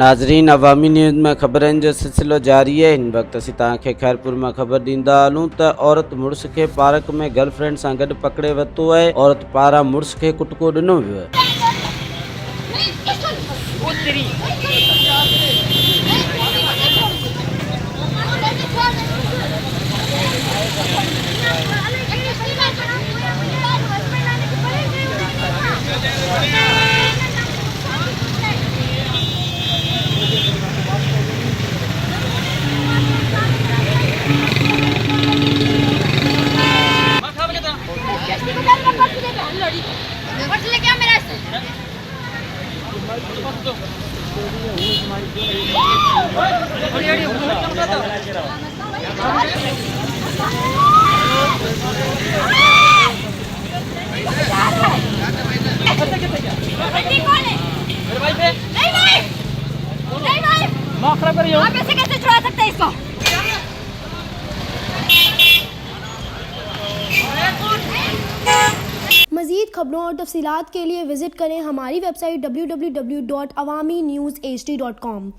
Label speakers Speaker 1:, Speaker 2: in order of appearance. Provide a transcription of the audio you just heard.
Speaker 1: नाज़रीन, अवामी न्यूज़ में ख़बरनि जो सिलसिलो जारी है। हिन वक्त असीं तव्हांखे खैरपुर में ख़बर ॾींदा हलूं त औरत मुड़ुस खे पार्क में गर्लफ्रेंड सां गॾु पकड़े वरितो आहे। औरत पारां मुड़ुस खे कुटको ॾिनो वियो आहे।
Speaker 2: आप ऐसे कैसे छुड़ा सकते हैं इसको?
Speaker 3: मज़ीद खबरों और तफसीलात के लिए विज़िट करें हमारी वेबसाइट www.awamiNewsHD.com।